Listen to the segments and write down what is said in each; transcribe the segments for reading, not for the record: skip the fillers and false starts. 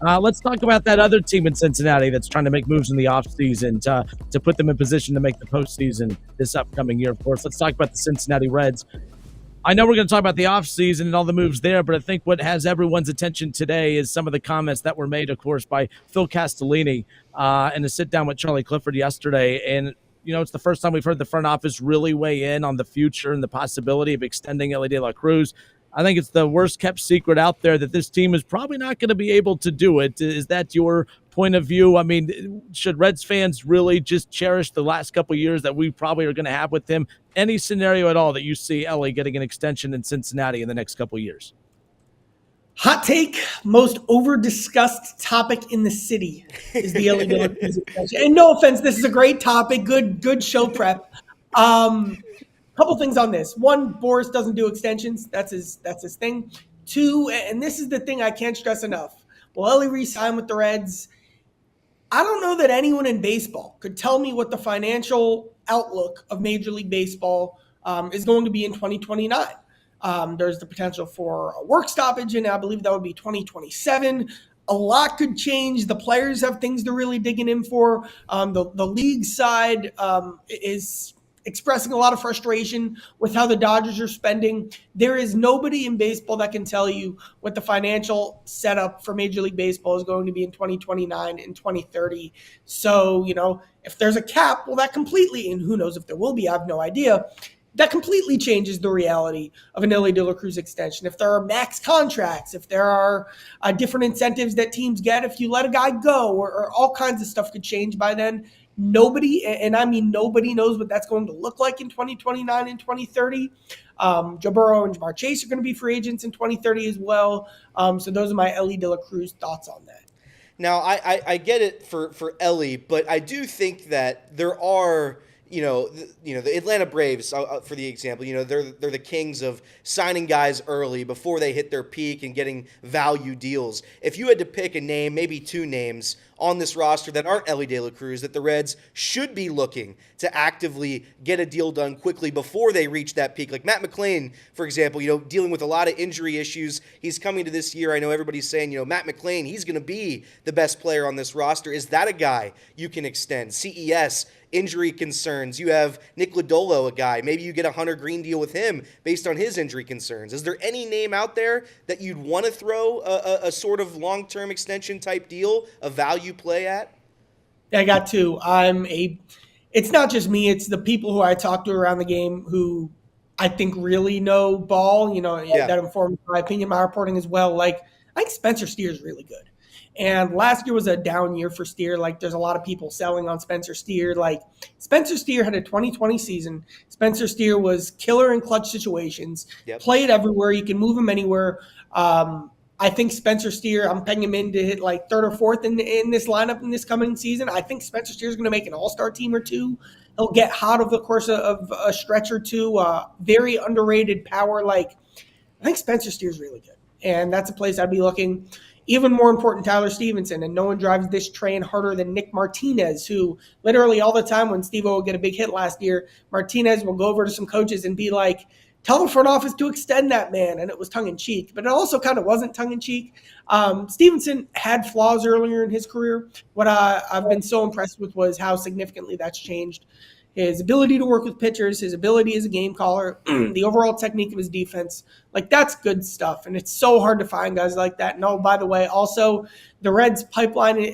Let's talk about that other team in Cincinnati that's trying to make moves in the offseason to put them in position to make the postseason this upcoming year, of course. Let's talk about the Cincinnati Reds. I know we're going to talk about the offseason and all the moves there, but I think what has everyone's attention today is some of the comments that were made, of course, by Phil Castellini in a sit down with Charlie Clifford yesterday. And, it's the first time we've heard the front office really weigh in on the future and the possibility of extending Elly De La Cruz. I think it's the worst kept secret out there that this team is probably not going to be able to do it. Is that your point of view? I mean, should Reds fans really just cherish the last couple of years that we probably are going to have with him? Any scenario at all that you see Elly getting an extension in Cincinnati in the next couple of years? Hot take, most over-discussed topic in the city is the Elly De La Cruz extension. And no offense, this is a great topic, good show prep. Couple things on this. One, Boris doesn't do extensions. That's his thing. Two, and this is the thing I can't stress enough. Will Elly re-sign with the Reds? I don't know that anyone in baseball could tell me what the financial outlook of Major League Baseball is going to be in 2029. There's the potential for a work stoppage, and I believe that would be 2027. A lot could change. The players have things they're really digging in for. The league side is expressing a lot of frustration with how the Dodgers are spending. There is nobody in baseball that can tell you what the financial setup for Major League Baseball is going to be in 2029 and 2030. So, if there's a cap, well, that completely, and who knows if there will be, I have no idea, that completely changes the reality of an Elly De La Cruz extension. If there are max contracts, if there are different incentives that teams get if you let a guy go, or all kinds of stuff could change by then. Nobody, and I mean nobody, knows what that's going to look like in 2029 and 2030. Joe Burrow and Jamar Chase are going to be free agents in 2030 as well. So those are my Elly De La Cruz thoughts on that. Now, I get it for Elly, but I do think that there are the Atlanta Braves, for the example, they're the kings of signing guys early before they hit their peak and getting value deals. If you had to pick a name, maybe two names on this roster that aren't Elly De La Cruz, that the Reds should be looking to actively get a deal done quickly before they reach that peak. Like Matt McClain, for example, dealing with a lot of injury issues. He's coming to this year. I know everybody's saying, Matt McClain, he's going to be the best player on this roster. Is that a guy you can extend? CES, injury concerns. You have Nick Lodolo, a guy. Maybe you get a Hunter Green deal with him based on his injury concerns. Is there any name out there that you'd want to throw a sort of long-term extension type deal, a value play at? I got two. It's not just me. It's the people who I talk to around the game who I think really know ball, that informs my opinion, my reporting as well. Like, I think Spencer Steer is really good. And last year was a down year for Steer. Like, there's a lot of people selling on Spencer Steer. Like, Spencer Steer had a 2020 season. Spencer Steer was killer in clutch situations, played everywhere. You can move him anywhere. I think Spencer Steer, I'm pegging him in to hit like third or fourth in this lineup in this coming season. I think Spencer Steer is going to make an all-star team or two. He'll get hot over the course of a stretch or two. Very underrated power. Like, I think Spencer Steer is really good. And that's a place I'd be looking. Even more important, Tyler Stevenson. And no one drives this train harder than Nick Martinez, who literally all the time when Steve-O would get a big hit last year, Martinez will go over to some coaches and be like, tell the front office to extend that man. And it was tongue-in-cheek. But it also kind of wasn't tongue-in-cheek. Stevenson had flaws earlier in his career. What I've been so impressed with was how significantly that's changed. His ability to work with pitchers, his ability as a game caller, the overall technique of his defense. Like, that's good stuff. And it's so hard to find guys like that. And oh, by the way, also, the Reds pipeline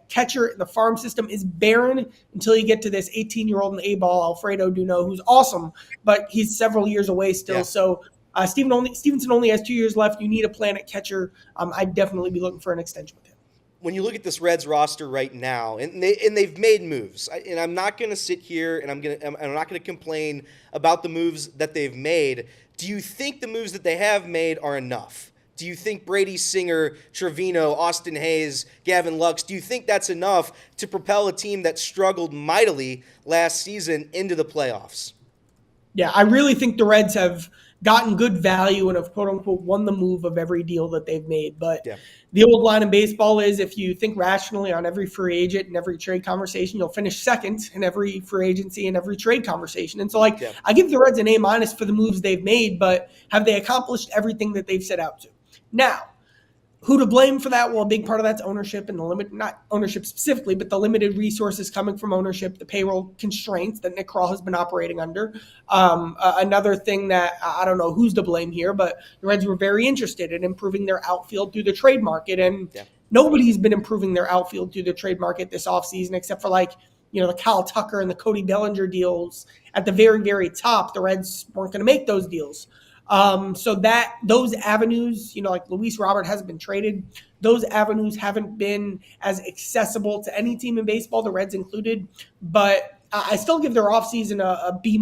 catcher in the farm system is barren until you get to this 18-year-old in A-ball, Alfredo Duno, who's awesome, but he's several years away still. Yeah. So Stevenson only has 2 years left. You need a plan at catcher. I'd definitely be looking for an extension with him. When you look at this Reds roster right now, and they've made moves, and I'm not going to sit here and I'm not going to complain about the moves that they've made. Do you think the moves that they have made are enough? Do you think Brady Singer, Trevino, Austin Hayes, Gavin Lux, do you think that's enough to propel a team that struggled mightily last season into the playoffs? Yeah, I really think the Reds have gotten good value and have quote-unquote won the move of every deal that they've made. But the old line in baseball is if you think rationally on every free agent and every trade conversation, you'll finish second in every free agency and every trade conversation. And so, I give the Reds an A- for the moves they've made, but have they accomplished everything that they've set out to? Now, Who to blame for that? Well, a big part of that's ownership and not ownership specifically, but the limited resources coming from ownership, the payroll constraints that Nick Krall has been operating under. Another thing that I don't know who's to blame here, but the Reds were very interested in improving their outfield through the trade market. And nobody's been improving their outfield through the trade market this offseason except for the Kyle Tucker and the Cody Bellinger deals at the very, very top. The Reds weren't going to make those deals. So that those avenues, like Luis Robert hasn't been traded. Those avenues haven't been as accessible to any team in baseball, the Reds included. But I still give their offseason a B-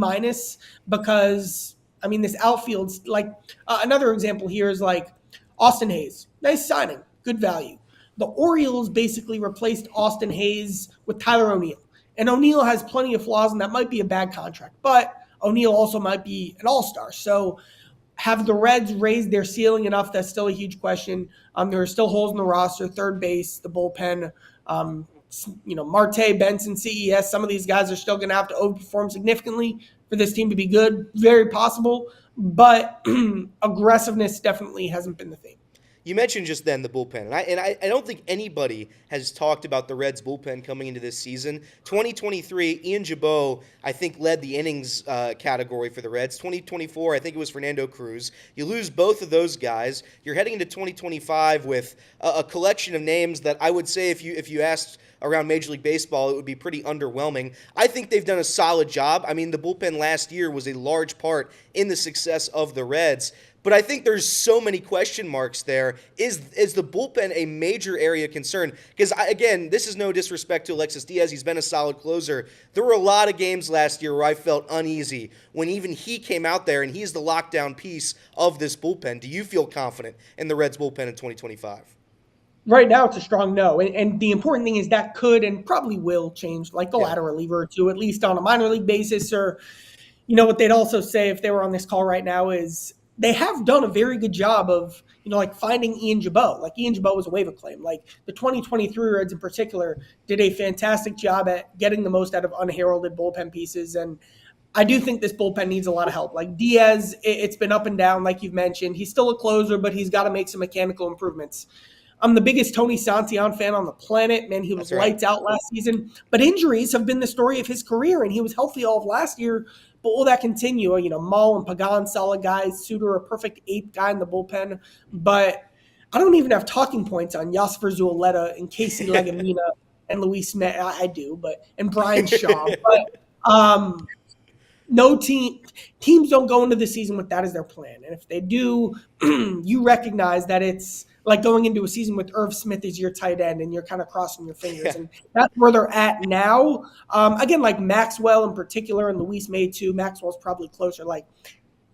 because, this outfield's another example here is Austin Hayes. Nice signing, good value. The Orioles basically replaced Austin Hayes with Tyler O'Neill. And O'Neill has plenty of flaws, and that might be a bad contract. But O'Neill also might be an all-star. So have the Reds raised their ceiling enough? That's still a huge question. There are still holes in the roster, third base, the bullpen, Marte, Benson, CES. Some of these guys are still going to have to overperform significantly for this team to be good. Very possible. But aggressiveness definitely hasn't been the theme. You mentioned just then the bullpen, and I don't think anybody has talked about the Reds' bullpen coming into this season. 2023, Ian Gibaut, I think, led the innings category for the Reds. 2024, I think it was Fernando Cruz. You lose both of those guys. You're heading into 2025 with a collection of names that I would say if you asked around Major League Baseball, it would be pretty underwhelming. I think they've done a solid job. The bullpen last year was a large part in the success of the Reds. But I think there's so many question marks there. Is the bullpen a major area of concern? Because, again, this is no disrespect to Alexis Diaz. He's been a solid closer. There were a lot of games last year where I felt uneasy when even he came out there, and he's the lockdown piece of this bullpen. Do you feel confident in the Reds' bullpen in 2025? Right now, it's a strong no. And the important thing is that could and probably will change, they'll add a reliever or two, at least on a minor league basis. Or, what they'd also say if they were on this call right now is they have done a very good job of, finding Ian Gibaut. Ian Gibaut was a waiver claim. The 2023 Reds in particular did a fantastic job at getting the most out of unheralded bullpen pieces. And I do think this bullpen needs a lot of help. Diaz, it's been up and down, like you've mentioned. He's still a closer, but he's got to make some mechanical improvements. I'm the biggest Tony Santillan fan on the planet. Man, he was lights out last season. But injuries have been the story of his career, and he was healthy all of last year. But will that continue? Maul and Pagan, solid guys. Suter, a perfect eighth guy in the bullpen. But I don't even have talking points on Yasser Zuoletta and Casey Legumina and Luis Smith. I do, and Brian Shaw. But no teams don't go into the season with that as their plan. And if they do, you recognize that it's like going into a season with Irv Smith as your tight end and you're kind of crossing your fingers. Yeah. And that's where they're at now. Again, Maxwell in particular and Luis May too. Maxwell's probably closer.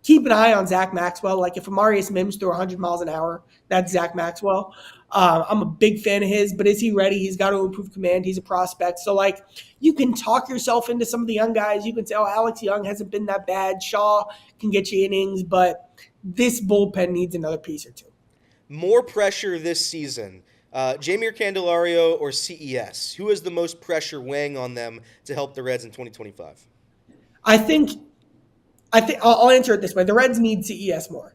Keep an eye on Zach Maxwell. If Amarius Mims threw 100 miles an hour, that's Zach Maxwell. I'm a big fan of his, but is he ready? He's got to improve command. He's a prospect. So, you can talk yourself into some of the young guys. You can say, Alex Young hasn't been that bad. Shaw can get you innings, but this bullpen needs another piece or two. More pressure this season, Jeimer Candelario or CES? Who has the most pressure weighing on them to help the Reds in 2025? I think I'll answer it this way. The Reds need CES more.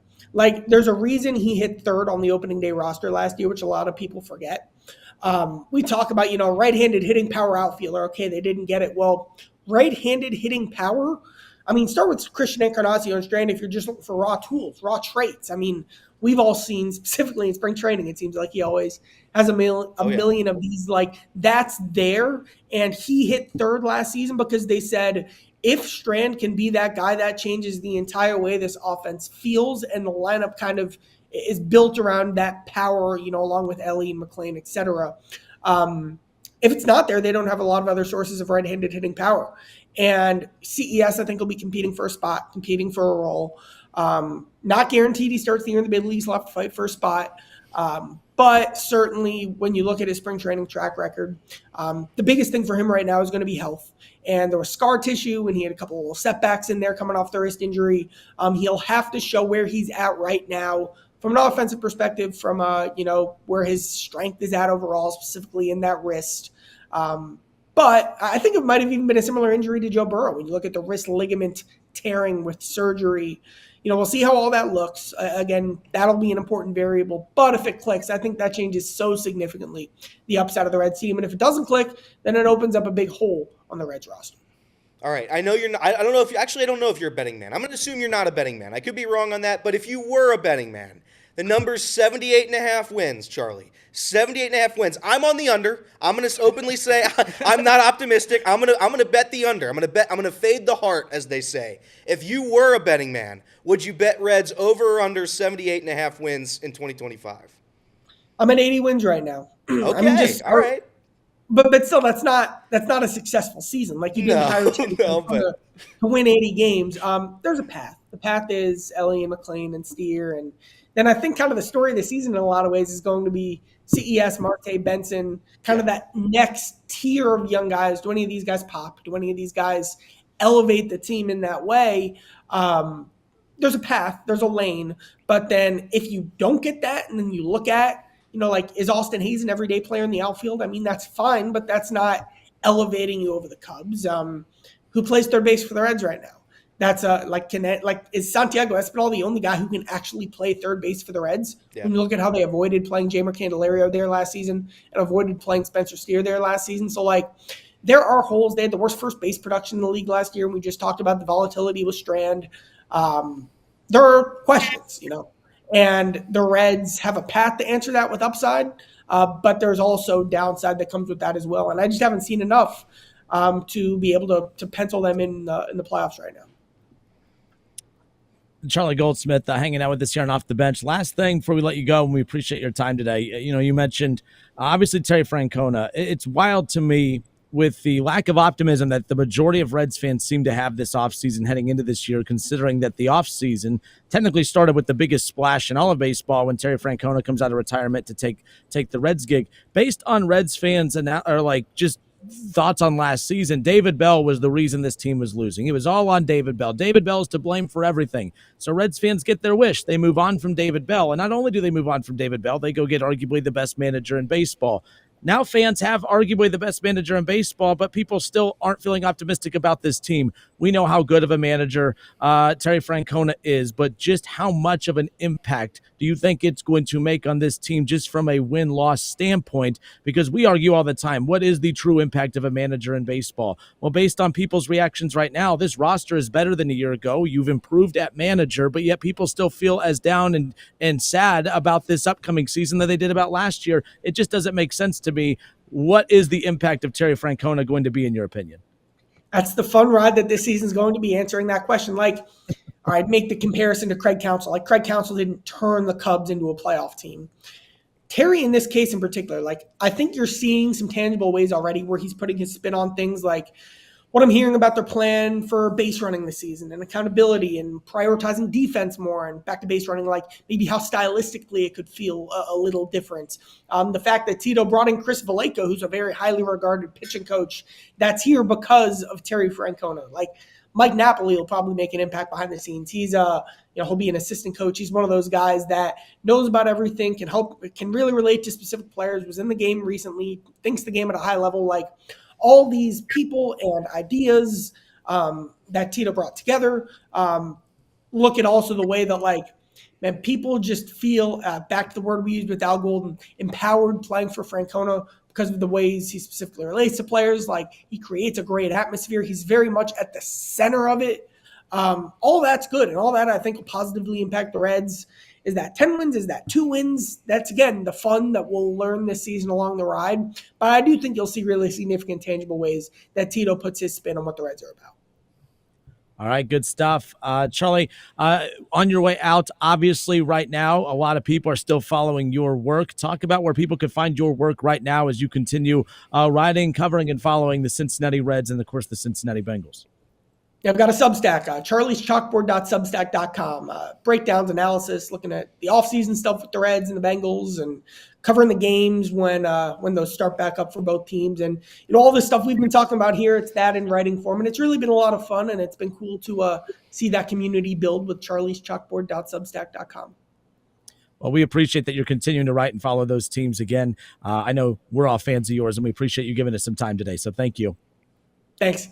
There's a reason he hit third on the opening day roster last year, which a lot of people forget. We talk about, right-handed hitting power outfielder. Okay, they didn't get it. Well, right-handed hitting power, start with Christian Encarnacion and Strand if you're just looking for raw tools, raw traits. We've all seen, specifically in spring training, it seems like he always has a million of these. That's there. And he hit third last season because they said, if Strand can be that guy, that changes the entire way this offense feels, and the lineup kind of is built around that power, along with Ellie and McLean, et cetera. If it's not there, they don't have a lot of other sources of right-handed hitting power. And CES, I think, will be competing for a spot, competing for a role. Not guaranteed he starts the year in the big leagues. He'll have to fight for a spot. But certainly when you look at his spring training track record, the biggest thing for him right now is going to be health. And there was scar tissue, and he had a couple of little setbacks in there coming off the wrist injury. He'll have to show where he's at right now from an offensive perspective, from where his strength is at overall, specifically in that wrist. But I think it might have even been a similar injury to Joe Burrow. When you look at the wrist ligament tearing with surgery, we'll see how all that looks. Again, that'll be an important variable. But if it clicks, I think that changes so significantly the upside of the Reds team. And if it doesn't click, then it opens up a big hole on the Reds roster. All right. I know you're not, I don't know if you actually, I don't know if you're a betting man. I'm going to assume you're not a betting man. I could be wrong on that, but if you were a betting man, the number's 78.5 wins, Charlie. 78.5 wins. I'm on the under. I'm going to openly say I'm not optimistic. I'm going to bet the under. I'm going to fade the heart, as they say. If you were a betting man, would you bet Reds over or under 78.5 wins in 2025? I'm at 80 wins right now. Okay. All right. But still, that's not a successful season. Like, you didn't hire to win 80 games. There's a path. The path is Ellie and McLean and Steer, and then I think kind of the story of the season in a lot of ways is going to be CES, Marte, Benson, kind of that next tier of young guys. Do any of these guys pop? Do any of these guys elevate the team in that way? There's a path, there's a lane, but then if you don't get that, and then you look at, is Austin Hayes an everyday player in the outfield? I mean, that's fine, but that's not elevating you over the Cubs. Who plays third base for the Reds right now? That's is Santiago Espinal the only guy who can actually play third base for the Reds? Yeah. When you look at how they avoided playing Jeimer Candelario there last season and avoided playing Spencer Steer there last season. So, there are holes. They had the worst first base production in the league last year, and we just talked about the volatility with Strand. There are questions, and the Reds have a path to answer that with upside, but there's also downside that comes with that as well. And I just haven't seen enough to be able to pencil them in the playoffs right now. Charlie Goldsmith hanging out with us here on Off the Bench. Last thing before we let you go, and we appreciate your time today. You mentioned obviously Terry Francona. It's wild to me with the lack of optimism that the majority of Reds fans seem to have this offseason heading into this year, considering that the offseason technically started with the biggest splash in all of baseball when Terry Francona comes out of retirement to take the Reds gig. Based on Reds fans and just thoughts on last season, David Bell was the reason this team was losing. It was all on David Bell. David Bell is to blame for everything. So Reds fans get their wish. They move on from David Bell. And not only do they move on from David Bell, they go get arguably the best manager in baseball. Now fans have arguably the best manager in baseball, but people still aren't feeling optimistic about this team. We know how good of a manager Terry Francona is, but just how much of an impact do you think it's going to make on this team just from a win-loss standpoint? Because we argue all the time, what is the true impact of a manager in baseball? Well, based on people's reactions right now, this roster is better than a year ago. You've improved at manager, but yet people still feel as down and sad about this upcoming season that they did about last year. It just doesn't make sense to me. What is the impact of Terry Francona going to be, in your opinion? That's the fun ride that this season is going to be, answering that question. I'd make the comparison to Craig Counsell. Craig Counsell didn't turn the Cubs into a playoff team. Terry, in this case in particular, I think you're seeing some tangible ways already where he's putting his spin on things, like what I'm hearing about their plan for base running this season and accountability and prioritizing defense more and back to base running, maybe how stylistically it could feel a little different. The fact that Tito brought in Chris Vallejo, who's a very highly regarded pitching coach, that's here because of Terry Francona. Mike Napoli will probably make an impact behind the scenes. He's he'll be an assistant coach. He's one of those guys that knows about everything, can really relate to specific players, was in the game recently, thinks the game at a high level. All these people and ideas that Tito brought together. Look at also the way that people just feel, back to the word we used with Al Golden, empowered playing for Francona because of the ways he specifically relates to players. He creates a great atmosphere. He's very much at the center of it. All that's good, and all that I think will positively impact the Reds. Is that 10 wins? Is that 2 wins? That's, again, the fun that we'll learn this season along the ride. But I do think you'll see really significant, tangible ways that Tito puts his spin on what the Reds are about. All right, good stuff. Charlie, on your way out, obviously right now, a lot of people are still following your work. Talk about where people can find your work right now as you continue writing, covering, and following the Cincinnati Reds and, of course, the Cincinnati Bengals. Yeah, I've got a Substack, charlieschalkboard.substack.com. Breakdowns, analysis, looking at the offseason stuff with the Reds and the Bengals, and covering the games when those start back up for both teams. And all this stuff we've been talking about here, it's that in writing form. And it's really been a lot of fun, and it's been cool to see that community build with charlieschalkboard.substack.com. Well, we appreciate that you're continuing to write and follow those teams again. I know we're all fans of yours, and we appreciate you giving us some time today. So thank you. Thanks.